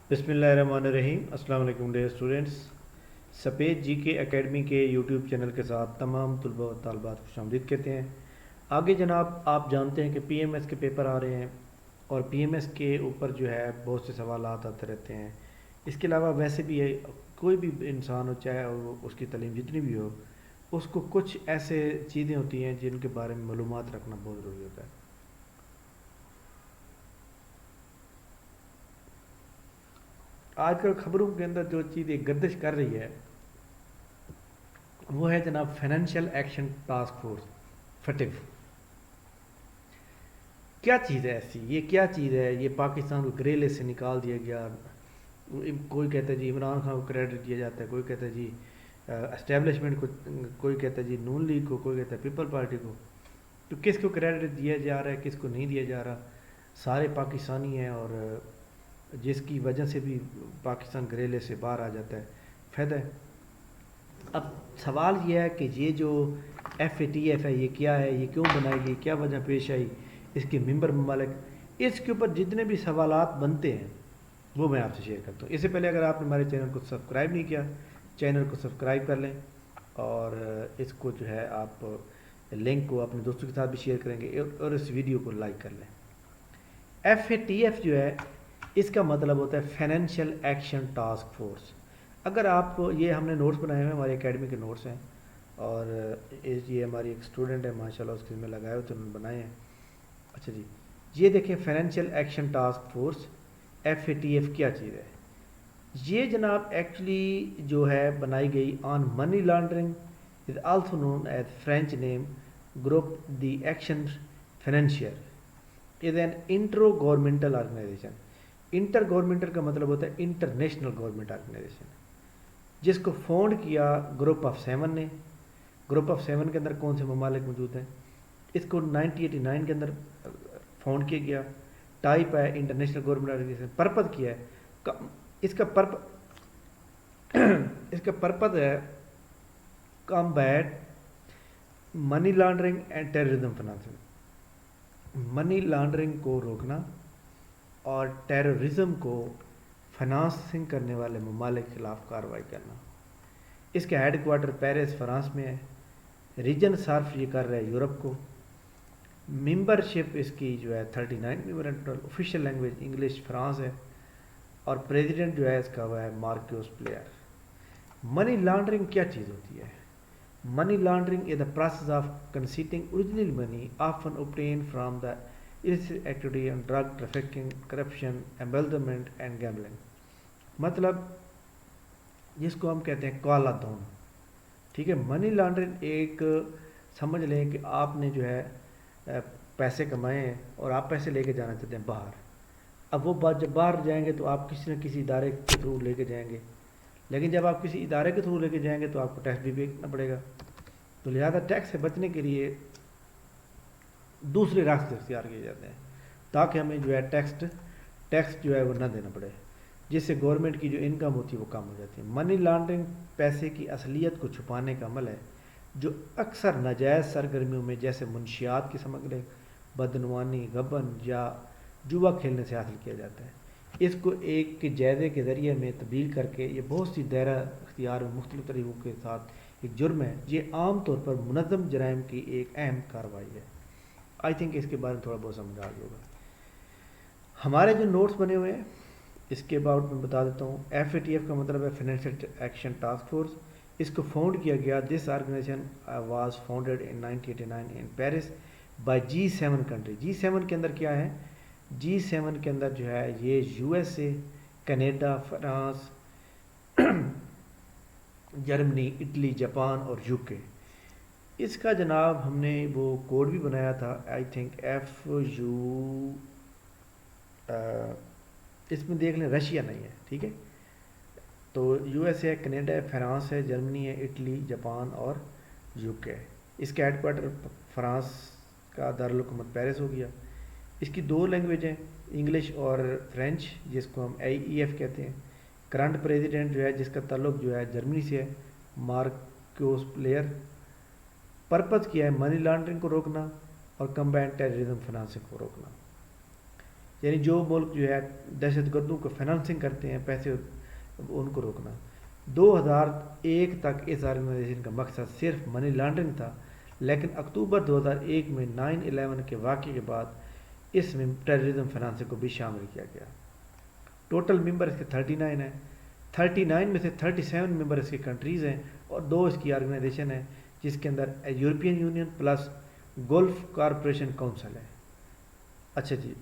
बिस्मिल्लाहिर्रहमानिर्रहीम। अस्सलाम वालेकुम डियर स्टूडेंट्स। सफ़ेद जी के एकेडमी के यूट्यूब चैनल के साथ तमाम तलबा व तालबात को खुशामदीद कहते हैं। आगे जनाब आप जानते हैं कि पीएमएस के पेपर आ रहे हैं और पीएमएस के ऊपर जो है बहुत से सवाल आते रहते हैं। इसके अलावा वैसे भी है, कोई भी इंसान हो चाहे वो उसकी तालीम जितनी भी हो, उसको कुछ ऐसे चीज़ें होती हैं जिनके बारे में मालूमात रखना बहुत ज़रूरी होता है। आजकल खबरों के अंदर जो चीज़ एक गर्दिश कर रही है वो है जनाब फाइनेंशियल एक्शन टास्क फोर्स, फटिव। क्या चीज़ है ऐसी, ये क्या चीज़ है? ये पाकिस्तान को ग्रे लिस्ट से निकाल दिया गया। कोई कहता है जी इमरान खान को क्रेडिट दिया जाता है, कोई कहता है जी एस्टेब्लिशमेंट को, कोई कहता है जी नून लीग को, कोई कहता है पीपल पार्टी को। तो किसको क्रेडिट दिया जा रहा है, किसको नहीं दिया जा रहा? सारे पाकिस्तानी हैं और जिसकी वजह से भी पाकिस्तान ग्रे लिस्ट से बाहर आ जाता है, फ़ायदा है। अब सवाल ये है कि ये जो FATF है ये क्या है, ये क्यों बनाई गई, क्या वजह पेश आई, इसके मेंबर ममालिक, इसके ऊपर जितने भी सवालात बनते हैं वो मैं आपसे शेयर करता हूँ। इससे पहले अगर आपने हमारे चैनल को सब्सक्राइब नहीं किया, चैनल को सब्सक्राइब कर लें और इसको जो है आप लिंक को अपने दोस्तों के साथ भी शेयर करेंगे और इस वीडियो को लाइक कर लें। FATF जो है इसका मतलब होता है फाइनेंशियल एक्शन टास्क फोर्स। अगर आप, ये हमने नोट्स बनाए हुए हैं, हमारे एकेडमी के नोट्स हैं और ये हमारी एक स्टूडेंट है माशाल्लाह, उसके में लगाए हुए तो उन्होंने बनाए हैं। अच्छा जी, ये देखें financial action task force FATF क्या चीज़ है। ये जनाब एक्चुअली जो है बनाई गई on money laundering, is also known as French name group the action financier is an intergovernmental organisation. Intergovernmental का मतलब होता है इंटरनेशनल गवर्नमेंट ऑर्गेनाइजेशन, जिसको फाउंड किया ग्रुप ऑफ 7 ने। ग्रुप ऑफ 7 के अंदर कौन से ममालिक मौजूद हैं? इसको 1989 के अंदर फाउंड किया गया। टाइप है इंटरनेशनल गवर्नमेंट ऑर्गेनाइजेशन। पर्पज़ किया है इसका इसका पर्पज़ है combat money laundering and terrorism financing. Money laundering को रोकना और टेररिज्म को फाइनेंसिंग करने वाले ममालिक के खिलाफ कार्रवाई करना। इसका हेड क्वार्टर पेरिस फ्रांस में है। रीजन सार्फ ये कर रहा है यूरोप को। मेंबरशिप इसकी जो है 39 member, official language English, France है और प्रेसिडेंट जो है इसका वह है मार्क्यूस प्लेयर। मनी लॉन्ड्रिंग क्या चीज़ होती है? Money laundering is the process of concealing original money often obtain from the illicit activity on drug trafficking, corruption, embezzlement and gambling। मतलब जिसको हम कहते हैं काला धन, ठीक है। मनी लॉन्ड्रिंग एक, समझ लें कि आपने जो है पैसे कमाए हैं और आप पैसे लेके जाना चाहते हैं बाहर। अब वो बात, जब बाहर जाएंगे तो आप किसी न किसी इदारे के थ्रू लेके जाएंगे, लेकिन जब आप किसी इदारे के थ्रू लेके जाएंगे तो आपको टैक्स भी पे करना पड़ेगा। तो लिहाजा टैक्स से बचने के लिए दूसरे रास्ते इख्तियार किए जाते हैं ताकि हमें जो है टैक्स जो है वो ना देना पड़े, जिससे गवर्नमेंट की जो इनकम होती है वो कम हो जाती है। मनी लॉन्ड्रिंग पैसे की असलियत को छुपाने का अमल है जो अक्सर नाजायज़ सरगर्मियों में जैसे मुंशियात की स्मगलिंग, बदनवानी, गबन या जुआ खेलने से हासिल किया जाता है। इसको एक जायज़े के ज़रिए में तब्दील करके ये बहुत सी दायरा इख्तियार में मुख्तलिफ तरीक़ों के साथ एक जुर्म है। ये आम तौर पर मुनज़्ज़म जराइम की एक अहम कार्रवाई है। आई थिंक इसके बारे में थोड़ा बहुत समझ आ गया होगा। हमारे जो नोट्स बने हुए हैं इसके अबाउट मैं बता देता हूँ। FATF का मतलब है फाइनेंशियल एक्शन टास्क फोर्स। इसको फाउंड किया गया, this organisation was founded in 1989 in Paris by G7 country. G7 के अंदर क्या है? G7 के अंदर जो है ये USA, Canada, France, Germany, Italy, Japan और UK। इसका जनाब हमने वो कोड भी बनाया था, आई थिंक FU, इसमें देख लें रशिया नहीं है, ठीक है। तो USA है, कनाडा है, फ्रांस है, जर्मनी है, इटली, जापान और UK है। इसका हेड क्वार्टर फ्रांस का दारुल-हुकूमत पेरिस हो गया। इसकी 2 लैंग्वेज हैं, इंग्लिश और फ्रेंच, जिसको हम AEF कहते हैं। करंट प्रेसिडेंट जो है जिसका ताल्लुक जो है जर्मनी से है, मार्क्यूस प्लेयर। पर्पज़ किया है मनी लॉन्ड्रिंग को रोकना और कम्बाइंड टेररिज्म फाइनेंसिंग को रोकना। یعنی جو ملک جو ہے دہشت گردوں کو فنانسنگ کرتے ہیں پیسے ان کو روکنا. 2001 تک اس آرگنائزیشن کا مقصد صرف منی لانڈرنگ تھا، لیکن اکتوبر 2001 میں 9/11 کے واقعے کے بعد اس میں ٹیررزم فنانسنگ کو بھی شامل کیا گیا. ٹوٹل ممبر اس کے 39 ہیں. 39 میں سے 37 ممبر اس کی کنٹریز ہیں اور 2 اس کی آرگنائزیشن ہیں جس کے اندر European union plus gulf corporation council ہے. اچھا جی،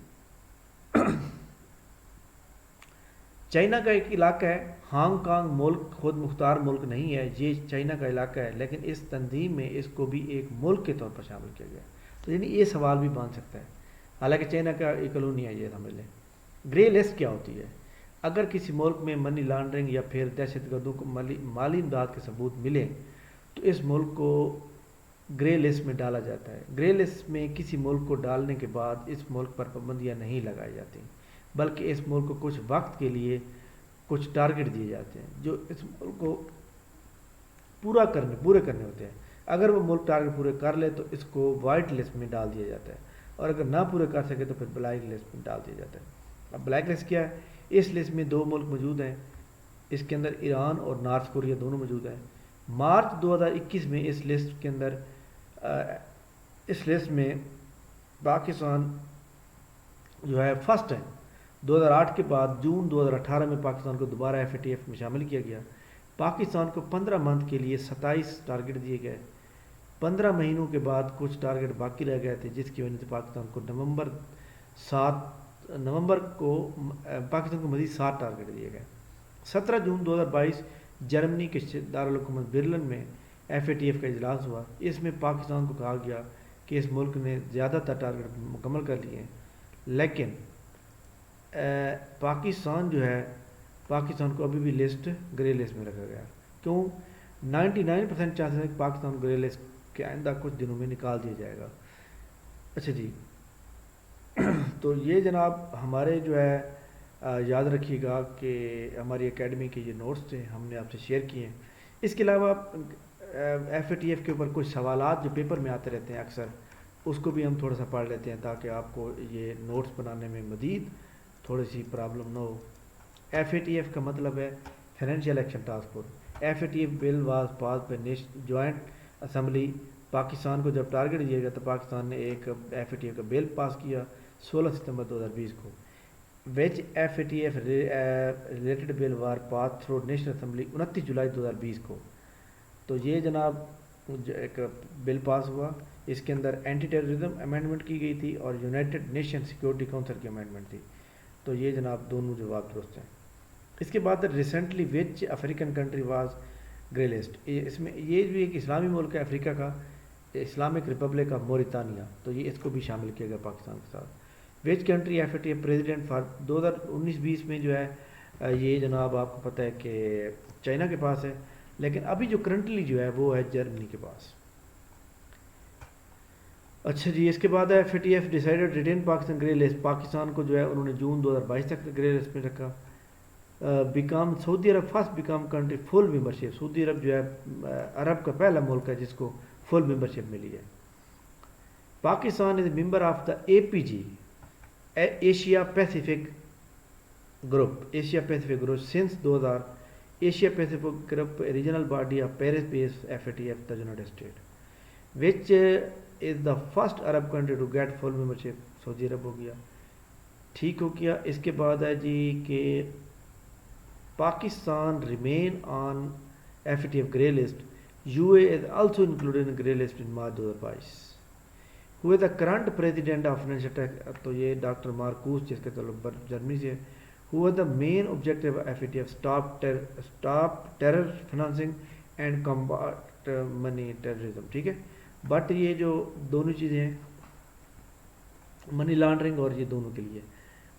چائنا کا ایک علاقہ ہے. ہانگ کانگ ملک خود مختار ملک نہیں ہے، یہ چائنا کا علاقہ ہے، لیکن اس تنظیم میں اس کو بھی ایک ملک کے طور پر شامل کیا گیا. تو یعنی یہ سوال بھی بن سکتا ہے، حالانکہ چائنا کا ایک کالونی ہے یہ، سمجھ لیں. گرے لسٹ کیا ہوتی ہے؟ اگر کسی ملک میں منی لانڈرنگ یا پھر دہشت گردوں کو مالی امداد کے ثبوت ملے تو اس ملک کو گرے لسٹ میں ڈالا جاتا ہے. گرے لسٹ میں کسی ملک کو ڈالنے کے بعد اس ملک پر پابندیاں نہیں لگائی جاتی، بلکہ اس ملک کو کچھ وقت کے لیے کچھ ٹارگٹ دیے جاتے ہیں جو اس ملک کو پورے کرنے ہوتے ہیں. اگر وہ ملک ٹارگٹ پورے کر لے تو اس کو وائٹ لسٹ میں ڈال دیا جاتا ہے، اور اگر نہ پورے کر سکے تو پھر بلیک لسٹ میں ڈال دیا جاتا ہے. اب بلیک لسٹ کیا ہے؟ اس لسٹ میں 2 ملک موجود ہیں، اس کے اندر ایران اور نارتھ کوریا دونوں موجود ہیں. مارچ 2021 میں اس لسٹ میں پاکستان جو ہے فرسٹ ہے. 2008 کے بعد جون 2018 میں پاکستان کو دوبارہ ایف اے ٹی ایف میں شامل کیا گیا. پاکستان کو 15 منتھ کے لیے 27 ٹارگٹ دیے گئے. 15 مہینوں کے بعد کچھ ٹارگٹ باقی رہ گئے تھے، جس کی وجہ سے پاکستان کو نومبر کو پاکستان کو مزید 7 ٹارگٹ دیے گئے. 17 جون 2022 جرمنی کے دارالحکومت برلن میں ایف اے ٹی ایف کا اجلاس ہوا. اس میں پاکستان کو کہا گیا کہ اس ملک نے زیادہ تر ٹارگٹ مکمل کر لیے ہیں، لیکن پاکستان کو ابھی بھی گرے لسٹ میں رکھا گیا. کیوں؟ 99% چانسز ہے کہ پاکستان گرے لسٹ کے آئندہ کچھ دنوں میں نکال دیا جائے گا. اچھا جی، تو یہ جناب ہمارے جو ہے یاد رکھیے گا کہ ہماری اکیڈمی کے یہ نوٹس تھے، ہم نے آپ سے شیئر کیے ہیں. اس کے علاوہ ایف اے ٹی ایف کے اوپر کچھ سوالات جو پیپر میں آتے رہتے ہیں اکثر، اس کو بھی ہم تھوڑا سا پڑھ لیتے ہیں تاکہ آپ کو یہ نوٹس بنانے میں مزید تھوڑی سی پرابلم نہ ہو. ایف اے ٹی ایف کا مطلب ہے financial action task force. F A T F bill was passed by joint assembly. Pakistan کو جب ٹارگٹ دیا گیا تو پاکستان نے ایک ایف اے ٹی ایف کا بل پاس کیا 16 ستمبر 2020 کو. Which F A T F related bill were pass through National Assembly 29 جولائی 2020 کو. تو یہ جناب ایک بل پاس ہوا، اس کے اندر اینٹی ٹیررزم امینڈمنٹ کی گئی تھی اور یونائٹڈ نیشن سیکورٹی کونسل کی امینڈمنٹ تھی. تو یہ جناب دونوں جواب درست ہیں. اس کے بعد recently which African country was grey list. اس میں یہ بھی ایک اسلامی ملک ہے افریقہ کا، اسلامک ریپبلک آف موریتانیہ، تو یہ اس کو بھی شامل کیا گیا پاکستان کے ساتھ. Which country F A T F president for 2019-20 میں جو ہے یہ جناب آپ کو پتہ ہے کہ چائنا کے پاس ہے، لیکن ابھی جو کرنٹلی جو ہے وہ ہے جرمنی کے پاس. اچھا جی، اس کے بعد F A T F decided retain Pakistan grey list. Pakistan کو جو ہے انہوں نے جون 2022 تک گرے لسٹ میں رکھا. بیکام سعودی عرب فرسٹ بیکام کنٹری فل ممبرشپ. سعودی عرب جو ہے عرب کا پہلا ملک ہے جس کو فل ممبرشپ ملی ہے. Pakistan is a member of the A P G Asia Pacific group since 2000. Asia Pacific group regional body of Paris base F A T F the United State which is the first Arab country to get full membership. سعودی عرب ہو گیا، ٹھیک ہو گیا. اس کے بعد ہے جی کہ Pakistan remain on F A T F grey list. U A is also included in grey list in March 2022. Who the current president of financial task, تو یہ ڈاکٹر مارکوس جس کا تعلق جرمنی سے ہے. Who the main objective F A T F stop terror financing and combat money terrorism. ٹھیک ہے، بٹ یہ جو دونوں چیزیں ہیں منی لانڈرنگ اور یہ دونوں کے لیے.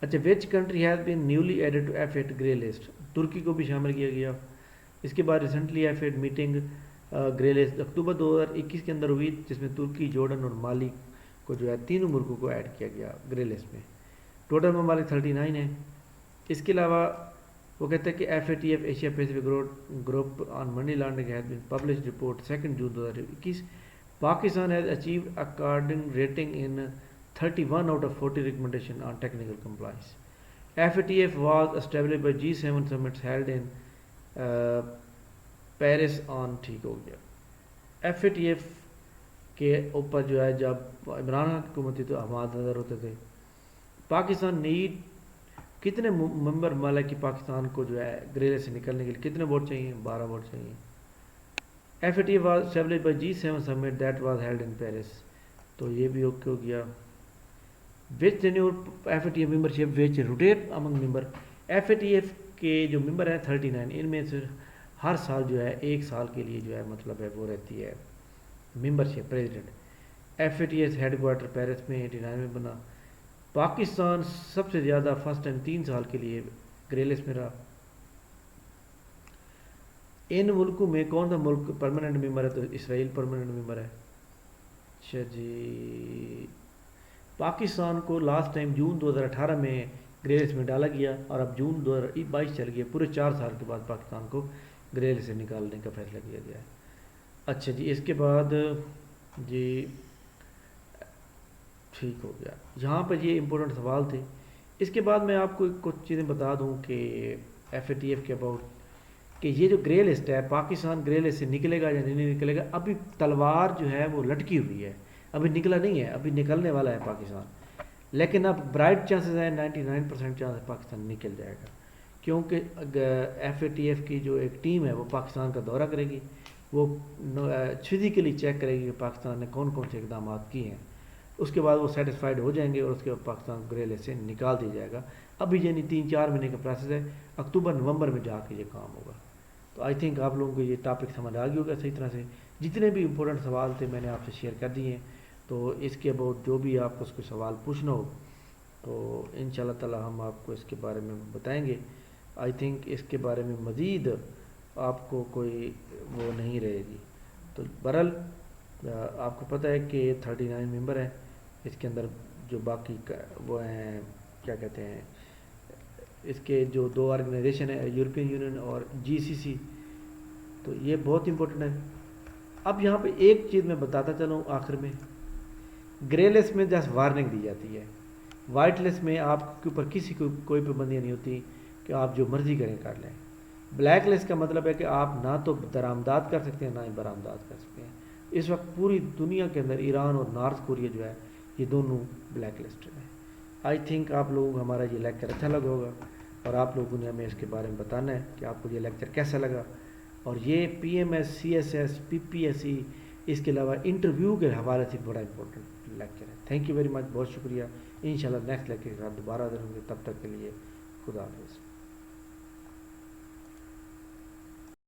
اچھا، which country has been newly added to F eight grey list. ترکی کو بھی شامل کیا گیا. اس کے بعد recently F eight meeting grey list اکتوبر 2021 کے اندر ہوئی، جس میں ترکی، جارڈن اور مالی کو جو ہے تینوں ملکوں کو ایڈ کیا گیا گرے لسٹ میں. ٹوٹل ممالک 39 ہیں. اس کے علاوہ وہ کہتے ہیں کہ F A T F Asia Pacific group on money laundering has been published report 2 June 2021. Pakistan has achieved according rating in 31 out of 40 recommendation on technical compliance. FATF was established by G7 summits held in Paris on ठीक हो गया. FATF के ऊपर जो है जब इमरान खान की हुकूमत थी तो हमाद नज़र होते थे. पाकिस्तान नीड कितने मेंबर माला कि पाकिस्तान को जो है ग्रे लिस्ट से निकलने के लिए कितने वोट चाहिए? 12 वोट चाहिए. FATF was established by G7 summit that was held in Paris. तो ये भी ओके हो गया. Which tenure FATF membership which rotate among member. FATF के जो मेंबर हैं 39, इनमें से हर साल जो है एक साल के लिए जो है मतलब है वो रहती है membership president. FATF headquarter Paris में 89 में बना. पाकिस्तान सबसे ज़्यादा फर्स्ट टाइम 3 साल के लिए ग्रे लिस्ट में रहा. इन मुल्कों में कौन सा मुल्क परमानेंट मेंबर है? तो इसराइल परमानेंट मेंबर है. अच्छा जी, पाकिस्तान को लास्ट टाइम जून 2018 में ग्रे लिस्ट में डाला गया और अब जून 2022 चल गया. पूरे 4 साल के बाद पाकिस्तान को ग्रे लिस्ट से निकालने का फैसला किया गया है. अच्छा जी, इसके बाद जी ठीक हो गया. यहाँ पर ये इम्पोर्टेंट सवाल थे. इसके बाद मैं आपको कुछ चीज़ें बता दूँ कि FATF के अबाउट कि ये जो ग्रे लिस्ट है पाकिस्तान ग्रे लिस्ट से निकलेगा या नहीं निकलेगा. अभी तलवार जो है वो लटकी हुई है, अभी निकला नहीं है, अभी निकलने वाला है पाकिस्तान. लेकिन अब ब्राइट चांसेस है, 99% चांस है पाकिस्तान निकल जाएगा, क्योंकि FATF की जो एक टीम है वो पाकिस्तान का दौरा करेगी. वो फिजिकली चेक करेगी कि पाकिस्तान ने कौन कौन से इकदाम किए हैं. उसके बाद वो सेटिस्फाइड हो जाएंगे और उसके बाद पाकिस्तान ग्रे लिस्ट से निकाल दिया जाएगा. अभी यानी 3-4 महीने का प्रोसेस है, अक्टूबर नवंबर में जाके ये काम होगा. तो आई थिंक आप लोगों को ये टॉपिक समझ आ गया होगा सही तरह से. जितने भी इम्पोर्टेंट सवाल थे मैंने आपसे शेयर कर दिए हैं. तो इसके अबाउट जो भी आपको उसको सवाल पूछना हो तो इंशाल्लाह ताला हम आपको इसके बारे में बताएंगे. आई थिंक इसके बारे में मज़ीद आपको कोई वो नहीं रहेगी. तो बहरहाल आपको पता है कि 39 मेंबर हैं. इसके अंदर जो बाकी वो हैं क्या कहते हैं, इसके जो 2 ऑर्गेनाइजेशन है यूरोपियन यूनियन और GCC, तो ये बहुत इंपॉर्टेंट है. अब यहाँ पे एक चीज़ मैं बताता चलूँ आखिर में. ग्रे लिस्ट में जस्ट वार्निंग दी जाती है. वाइट लिस्ट में आपके ऊपर किसी को कोई पाबंदियाँ नहीं होती कि आप जो मर्ज़ी करें कर लें. ब्लैक लिस्ट का मतलब है कि आप ना तो दरामदाद कर सकते हैं ना ही बरामदाद कर सकते हैं. इस वक्त पूरी दुनिया के अंदर ईरान और नॉर्थ कोरिया जो है ये दोनों ब्लैक लिस्ट है. आई थिंक आप लोगों को हमारा ये लेक्चर अच्छा लगा होगा और आप लोगों ने हमें इसके बारे में बताना है कि आपको ये लेक्चर कैसा लगा. और ये PMS CSS PPSC इसके अलावा इंटरव्यू के हवाले से बड़ा इंपॉर्टेंट लेक्चर है. थैंक यू वेरी मच, बहुत शुक्रिया. इंशाल्लाह नेक्स्ट लेक्चर के साथ दोबारा हाजिर होंगे. तब तक के लिए खुदा हाफिज़.